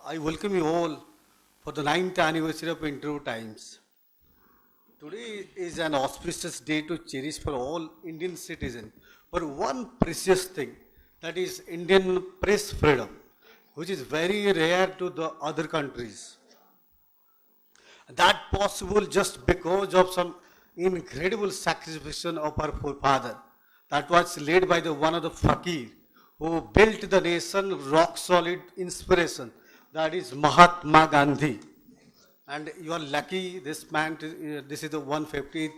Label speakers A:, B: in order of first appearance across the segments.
A: I welcome you all for the 9th anniversary of Interview Times. Today is an auspicious day to cherish for all Indian citizens for one precious thing, that is Indian press freedom, which is very rare to the other countries. That possible just because of some incredible sacrifice of our forefather that was led by the one of the fakir who built the nation rock solid inspiration, that is Mahatma Gandhi. And you are lucky this man, this is the 150th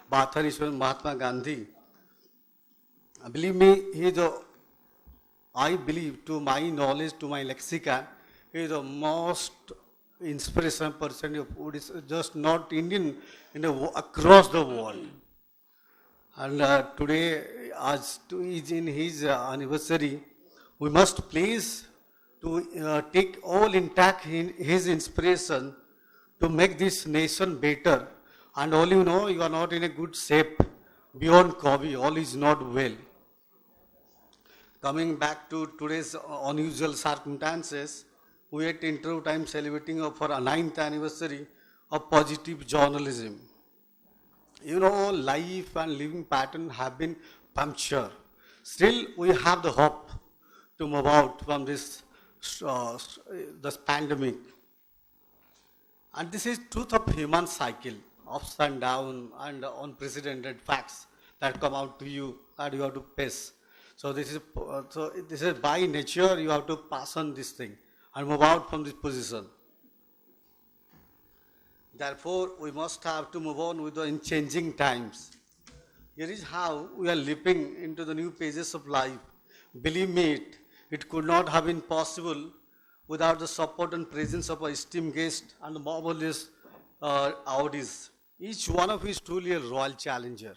A: birth anniversary of Mahatma Gandhi. Believe me, he is the, I believe, to my knowledge, to my lexicon, he is the most inspirational person who is just not Indian, across the world. And today, as to is in his anniversary, we must please to take all intact in his inspiration to make this nation better. And all you know, you are not in a good shape. Beyond COVID, all is not well. Coming back to today's unusual circumstances, we at Interview Time celebrating for a 9th anniversary of positive journalism. You know, life and living pattern have been punctured. Still, we have the hope to move out from this pandemic. And this is truth of human cycle, ups and down and unprecedented facts that come out to you and you have to face. So this is by nature you have to pass on this thing and move out from this position. Therefore, we must have to move on with the changing times. Here is how we are leaping into the new pages of life. Believe me, it could not have been possible without the support and presence of our esteemed guest and the marvelous audience. Each one of you is truly a royal challenger.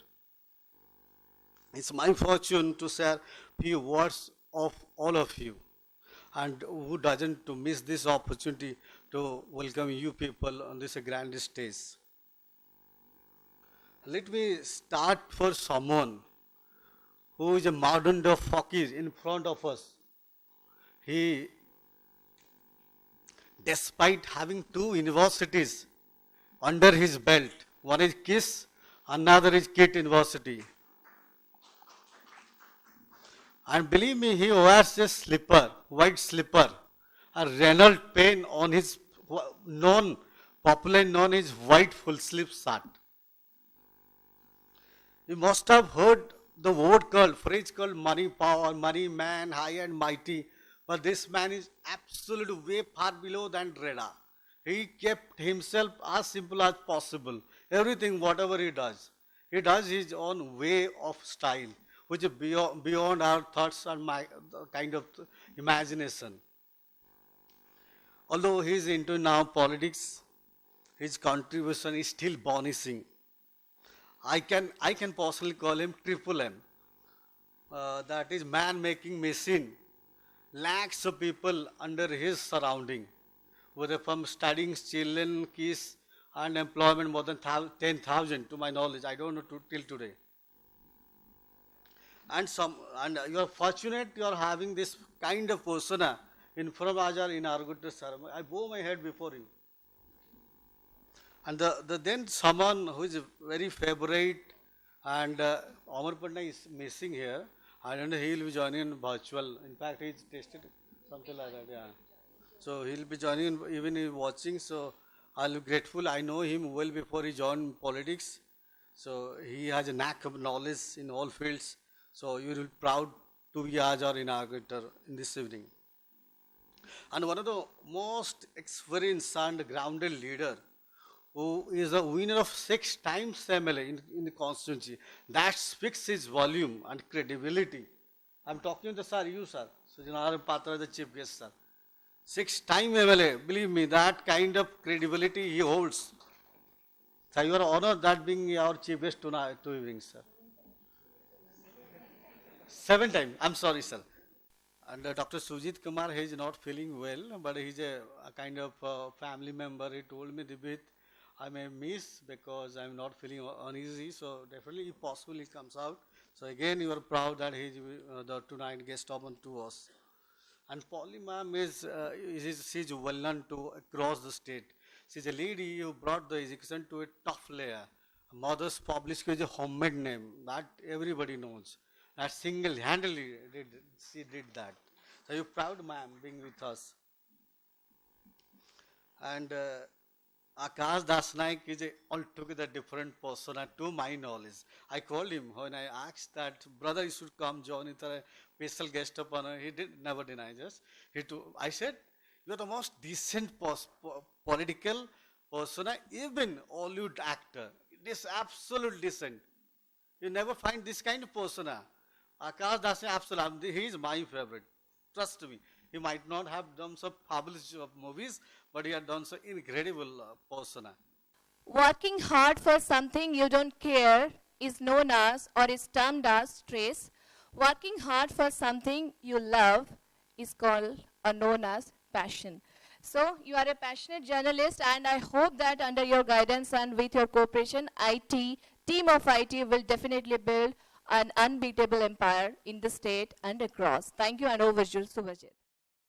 A: It's my fortune to share few words of all of you, and who doesn't to miss this opportunity to welcome you people on this grand stage. Let me start for someone who is a modern day fakir in front of us. He, despite having two universities under his belt, one is KISS, another is KIT University. And believe me, he wears a slipper, white slipper, a Reynolds pen on his popularly known as white full sleeve shirt. You must have heard the phrase called money power, money man, high and mighty. But this man is absolutely way far below than Reda. He kept himself as simple as possible. Everything, whatever he does his own way of style, which is beyond our thoughts and my kind of imagination. Although he is into now politics, his contribution is still bonishing. I can personally call him Triple M. That is man-making machine. Lakhs of people under his surrounding, whether from studying children, kids, and employment more than 10,000 to my knowledge. I don't know till today. And you are fortunate you are having this kind of persona in front of Ajar in Argutta ceremony. I bow my head before you. And then someone who is very favorite, and Amar Pandya is missing here. I don't know, he will be joining in virtual. In fact, he's tested something like that, yeah. So he'll be joining even if watching. So I'll be grateful. I know him well before he joined politics. So he has a knack of knowledge in all fields. So you will be proud to be Ajar inaugurator in this evening. And one of the most experienced and grounded leader who is a winner of 6 times MLA in the constituency. That speaks his volume and credibility. I'm talking to sir, you sir, Sujanara Patra, the chief guest sir. 6 time MLA, believe me, that kind of credibility he holds. So you are honored that being our chief guest tonight, two evenings, sir. 7 times, I'm sorry, sir. And Dr. Sujit Kumar, he is not feeling well, but he's a kind of family member. He told me, Dibit, I may miss because I'm not feeling uneasy. So definitely, if possible, he comes out. So again, you are proud that he is the tonight guest of to us. And Polly ma'am she's well known to across the state. She's a lady who brought the education to a tough layer. Mother's published is a homemade name that everybody knows. That single-handedly she did that. So you're proud, ma'am, being with us. And Akash Dasnaik is a altogether different persona to my knowledge. I called him when I asked that brother you should come join it a special guest of honor. He did never deny us. I said you're the most decent political persona, even Hollywood actor. It is absolute decent. You never find this kind of persona. Akash Dasnaik absolutely he is my favorite. Trust me. He might not have done some fabulous movies, but he had done so incredible persona.
B: Working hard for something you don't care is known as or is termed as stress. Working hard for something you love is called or known as passion. So you are a passionate journalist, and I hope that under your guidance and with your cooperation, team of IT will definitely build an unbeatable empire in the state and across. Thank you, and over to Subhajit.